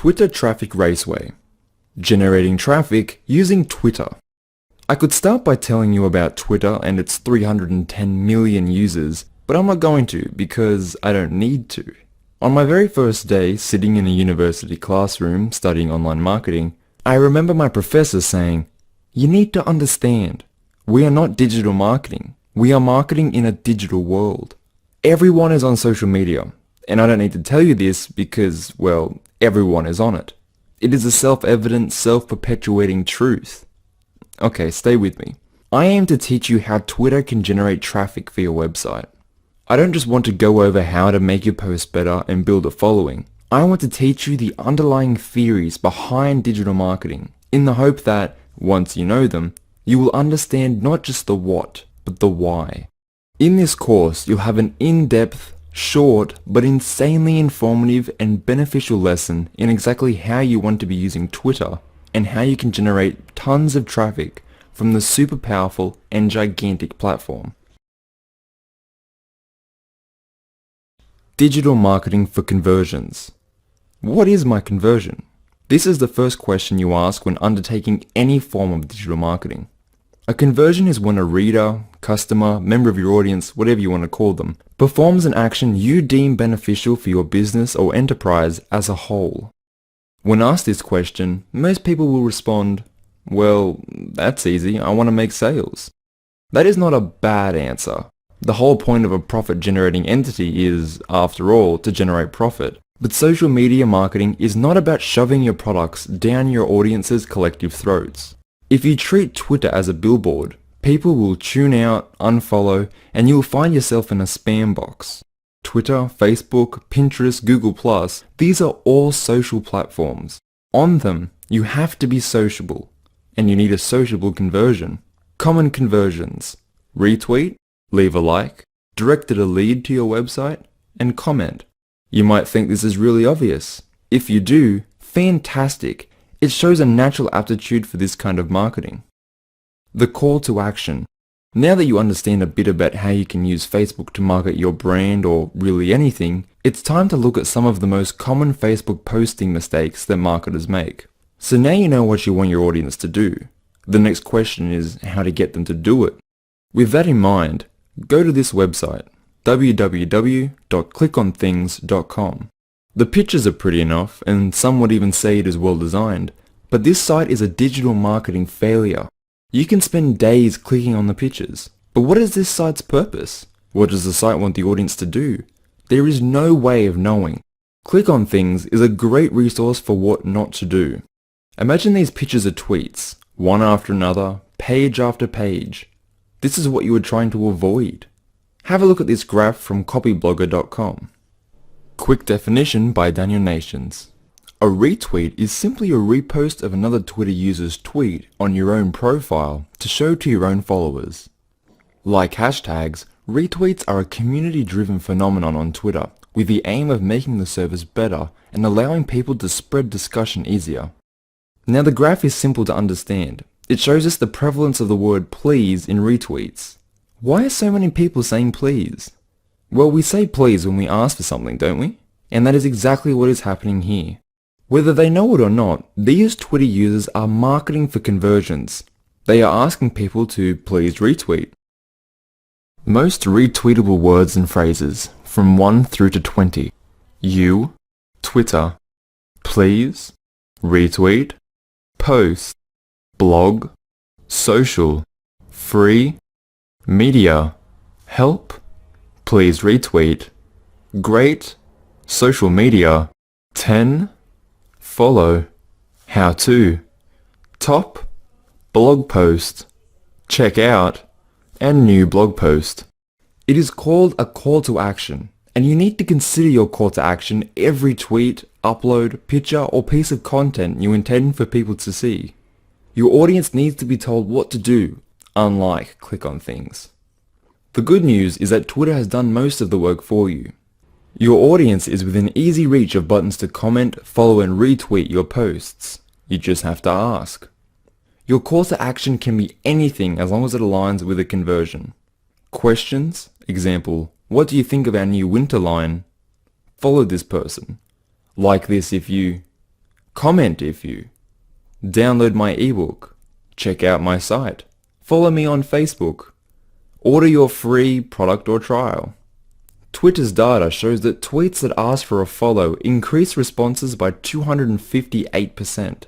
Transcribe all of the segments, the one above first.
Twitter Traffic Raceway. Generating traffic using Twitter. I could start by telling you about Twitter and its 310 million users, but I'm not going to because I don't need to. On my very first day sitting in a university classroom studying online marketing, I remember my professor saying, "You need to understand, we are not digital marketing. We are marketing in a digital world. Everyone is on social media, and I don't need to tell you this because, well, everyone is on it. It is a self-evident, self-perpetuating truth." Okay, stay with me. I aim to teach you how Twitter can generate traffic for your website. I don't just want to go over how to make your post better and build a following. I want to teach you the underlying theories behind digital marketing in the hope that, once you know them, you will understand not just the what, but the why. In this course, you'll have an in-depth, short, but insanely informative and beneficial lesson in exactly how you want to be using Twitter and how you can generate tons of traffic from the super powerful and gigantic platform. Digital marketing for conversions. What is my conversion? This is the first question you ask when undertaking any form of digital marketing. A conversion is when a reader, customer, member of your audience, whatever you want to call them, performs an action you deem beneficial for your business or enterprise as a whole. When asked this question, most people will respond, "Well, that's easy, I want to make sales." That is not a bad answer. The whole point of a profit-generating entity is, after all, to generate profit. But social media marketing is not about shoving your products down your audience's collective throats. If you treat Twitter as a billboard, people will tune out, unfollow, and you will find yourself in a spam box. Twitter, Facebook, Pinterest, Google+, these are all social platforms. On them, you have to be sociable, and you need a sociable conversion. Common conversions: retweet, leave a like, directed a lead to your website, and comment. You might think this is really obvious. If you do, fantastic. It shows a natural aptitude for this kind of marketing. The call to action. Now that you understand a bit about how you can use Facebook to market your brand or really anything, it's time to look at some of the most common Facebook posting mistakes that marketers make. So now you know what you want your audience to do. The next question is how to get them to do it. With that in mind, go to this website, www.clickonthings.com. The pictures are pretty enough, and some would even say it is well designed, but this site is a digital marketing failure. You can spend days clicking on the pictures, but what is this site's purpose? What does the site want the audience to do? There is no way of knowing. Click on Things is a great resource for what not to do. Imagine these pictures are tweets, one after another, page after page. This is what you are trying to avoid. Have a look at this graph from copyblogger.com. Quick definition by Daniel Nations. A retweet is simply a repost of another Twitter user's tweet on your own profile to show to your own followers. Like hashtags, retweets are a community-driven phenomenon on Twitter with the aim of making the service better and allowing people to spread discussion easier. Now the graph is simple to understand. It shows us the prevalence of the word please in retweets. Why are so many people saying please? Well, we say please when we ask for something, don't we? And that is exactly what is happening here. Whether they know it or not, these Twitter users are marketing for conversions. They are asking people to please retweet. Most retweetable words and phrases, from 1 through to 20. You, Twitter, please, retweet, post, blog, social, free, media, help, please retweet, great, social media, 10, follow, how to, top, blog post, check out, and new blog post. It is called a call to action, and you need to consider your call to action every tweet, upload, picture, or piece of content you intend for people to see. Your audience needs to be told what to do, unlike click on things. The good news is that Twitter has done most of the work for you. Your audience is within easy reach of buttons to comment, follow, and retweet your posts. You just have to ask. Your call to action can be anything as long as it aligns with a conversion. Questions, example, what do you think of our new winter line? Follow this person. Like this if you... comment if you, download my ebook, check out my site, follow me on Facebook, order your free product or trial. Twitter's data shows that tweets that ask for a follow increase responses by 258%.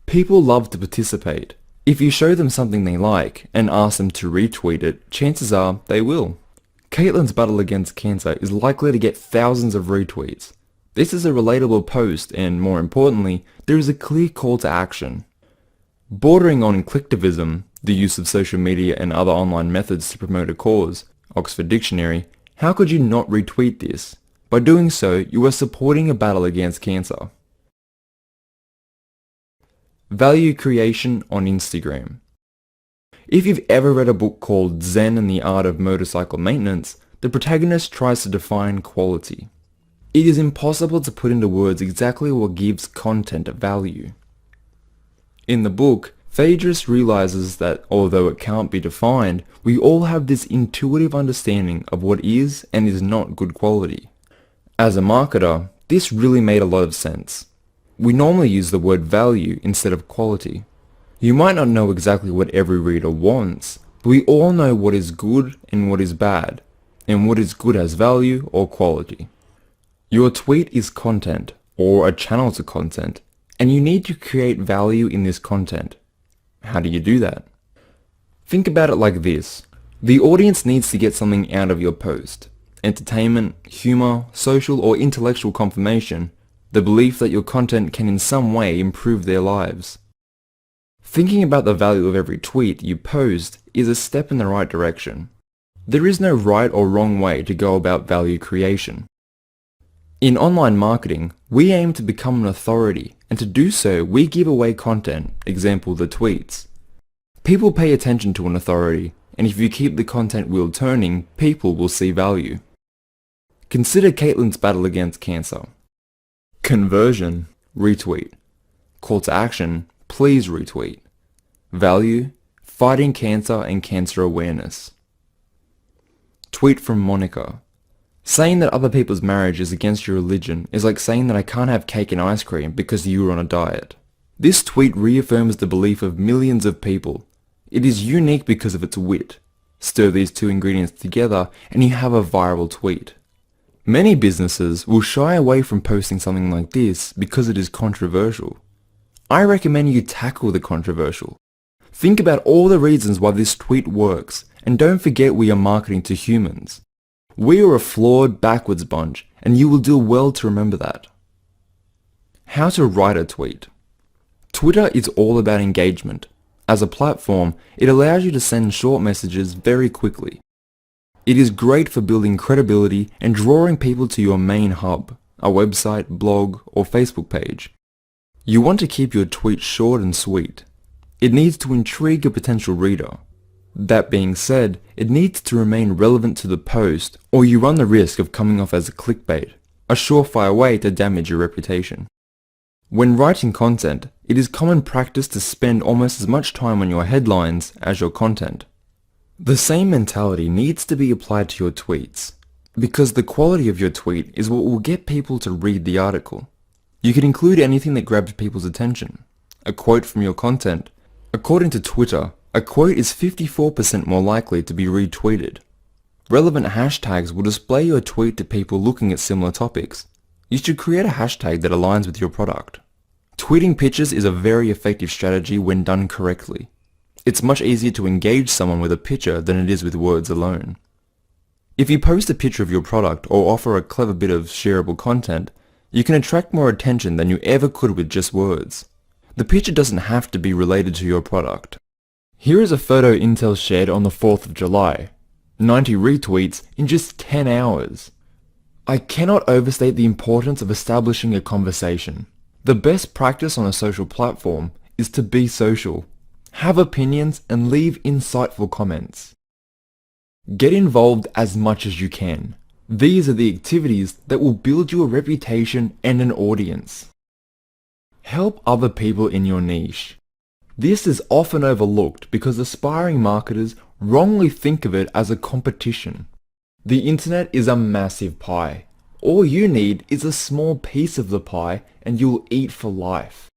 People love to participate. If you show them something they like and ask them to retweet it, chances are they will. Caitlin's battle against cancer is likely to get thousands of retweets. This is a relatable post and, more importantly, there is a clear call to action. Bordering on clicktivism, the use of social media and other online methods to promote a cause, Oxford Dictionary, how could you not retweet this? By doing so, you are supporting a battle against cancer. Value creation on Instagram. If you've ever read a book called Zen and the Art of Motorcycle Maintenance, the protagonist tries to define quality. It is impossible to put into words exactly what gives content value. In the book, Phaedrus realizes that although it can't be defined, we all have this intuitive understanding of what is and is not good quality. As a marketer, this really made a lot of sense. We normally use the word value instead of quality. You might not know exactly what every reader wants, but we all know what is good and what is bad, and what is good has value or quality. Your tweet is content, or a channel to content, and you need to create value in this content. How do you do that? Think about it like this. The audience needs to get something out of your post. Entertainment, humor, social or intellectual confirmation, the belief that your content can in some way improve their lives. Thinking about the value of every tweet you post is a step in the right direction. There is no right or wrong way to go about value creation. In online marketing, we aim to become an authority, and to do so, we give away content, example the tweets. People pay attention to an authority, and if you keep the content wheel turning, people will see value. Consider Caitlin's battle against cancer. Conversion, retweet. Call to action, please retweet. Value, fighting cancer and cancer awareness. Tweet from Monica. Saying that other people's marriage is against your religion is like saying that I can't have cake and ice cream because you were on a diet. This tweet reaffirms the belief of millions of people. It is unique because of its wit. Stir these two ingredients together and you have a viral tweet. Many businesses will shy away from posting something like this because it is controversial. I recommend you tackle the controversial. Think about all the reasons why this tweet works, and don't forget we are marketing to humans. We are a flawed, backwards bunch, and you will do well to remember that. How to write a tweet. Twitter is all about engagement. As a platform, it allows you to send short messages very quickly. It is great for building credibility and drawing people to your main hub, a website, blog, or Facebook page. You want to keep your tweet short and sweet. It needs to intrigue a potential reader. That being said, it needs to remain relevant to the post, or you run the risk of coming off as a clickbait, a surefire way to damage your reputation. When writing content, it is common practice to spend almost as much time on your headlines as your content. The same mentality needs to be applied to your tweets, because the quality of your tweet is what will get people to read the article. You can include anything that grabs people's attention. A quote from your content. According to Twitter, a quote is 54% more likely to be retweeted. Relevant hashtags will display your tweet to people looking at similar topics. You should create a hashtag that aligns with your product. Tweeting pictures is a very effective strategy when done correctly. It's much easier to engage someone with a picture than it is with words alone. If you post a picture of your product or offer a clever bit of shareable content, you can attract more attention than you ever could with just words. The picture doesn't have to be related to your product. Here is a photo Intel shared on the 4th of July. 90 retweets in just 10 hours. I cannot overstate the importance of establishing a conversation. The best practice on a social platform is to be social. Have opinions and leave insightful comments. Get involved as much as you can. These are the activities that will build you a reputation and an audience. Help other people in your niche. This is often overlooked because aspiring marketers wrongly think of it as a competition. The internet is a massive pie. All you need is a small piece of the pie and you'll eat for life.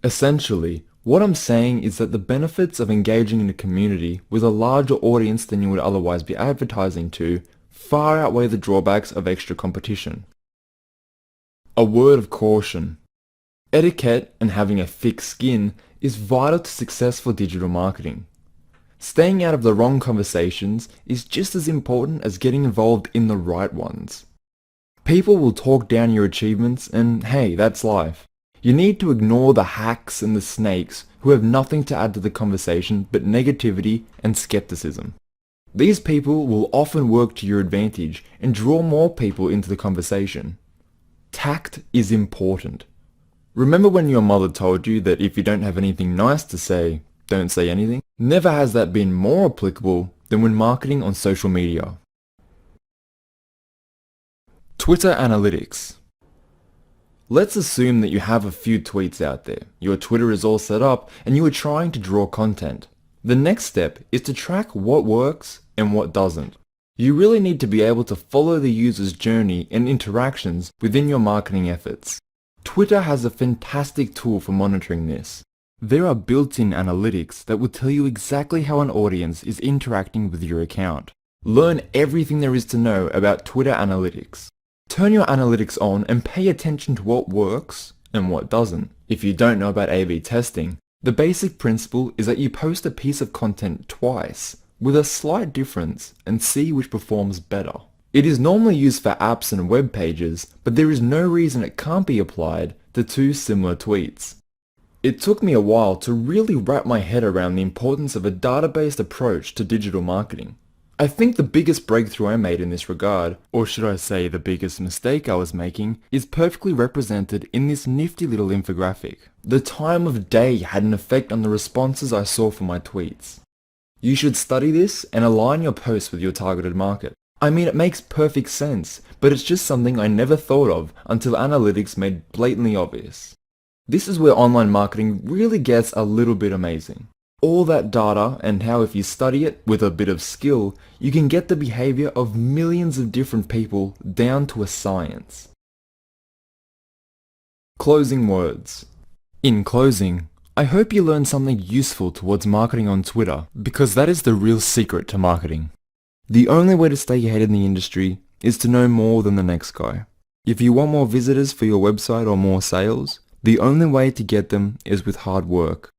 Essentially, what I'm saying is that the benefits of engaging in a community with a larger audience than you would otherwise be advertising to far outweigh the drawbacks of extra competition. A word of caution. Etiquette and having a thick skin is vital to successful digital marketing. Staying out of the wrong conversations is just as important as getting involved in the right ones. People will talk down your achievements and hey, that's life. You need to ignore the hacks and the snakes who have nothing to add to the conversation but negativity and skepticism. These people will often work to your advantage and draw more people into the conversation. Tact is important. Remember when your mother told you that if you don't have anything nice to say, don't say anything? Never has that been more applicable than when marketing on social media. Twitter analytics. Let's assume that you have a few tweets out there, your Twitter is all set up, and you are trying to draw content. The next step is to track what works and what doesn't. You really need to be able to follow the user's journey and interactions within your marketing efforts. Twitter has a fantastic tool for monitoring this. There are built-in analytics that will tell you exactly how an audience is interacting with your account. Learn everything there is to know about Twitter analytics. Turn your analytics on and pay attention to what works and what doesn't. If you don't know about A/B testing, the basic principle is that you post a piece of content twice with a slight difference and see which performs better. It is normally used for apps and web pages, but there is no reason it can't be applied to two similar tweets. It took me a while to really wrap my head around the importance of a data-based approach to digital marketing. I think the biggest breakthrough I made in this regard, or should I say the biggest mistake I was making, is perfectly represented in this nifty little infographic. The time of day had an effect on the responses I saw for my tweets. You should study this and align your posts with your targeted market. I mean, it makes perfect sense, but it's just something I never thought of until analytics made blatantly obvious. This is where online marketing really gets a little bit amazing. All that data and how if you study it with a bit of skill, you can get the behavior of millions of different people down to a science. Closing words. In closing, I hope you learned something useful towards marketing on Twitter, because that is the real secret to marketing. The only way to stay ahead in the industry is to know more than the next guy. If you want more visitors for your website or more sales, the only way to get them is with hard work.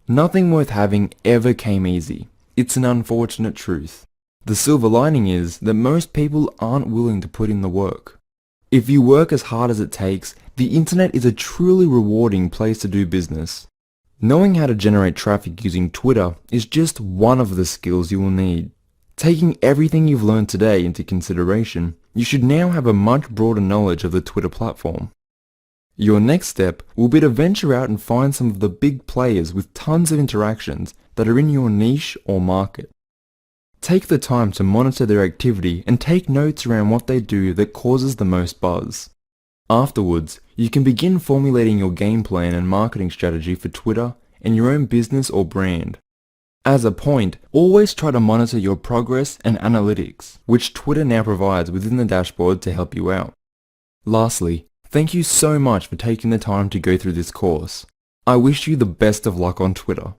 Nothing worth having ever came easy. It's an unfortunate truth. The silver lining is that most people aren't willing to put in the work. If you work as hard as it takes, the internet is a truly rewarding place to do business. Knowing how to generate traffic using Twitter is just one of the skills you will need. Taking everything you've learned today into consideration, you should now have a much broader knowledge of the Twitter platform. Your next step will be to venture out and find some of the big players with tons of interactions that are in your niche or market. Take the time to monitor their activity and take notes around what they do that causes the most buzz. Afterwards, you can begin formulating your game plan and marketing strategy for Twitter and your own business or brand. As a point, always try to monitor your progress and analytics, which Twitter now provides within the dashboard to help you out. Lastly, thank you so much for taking the time to go through this course. I wish you the best of luck on Twitter.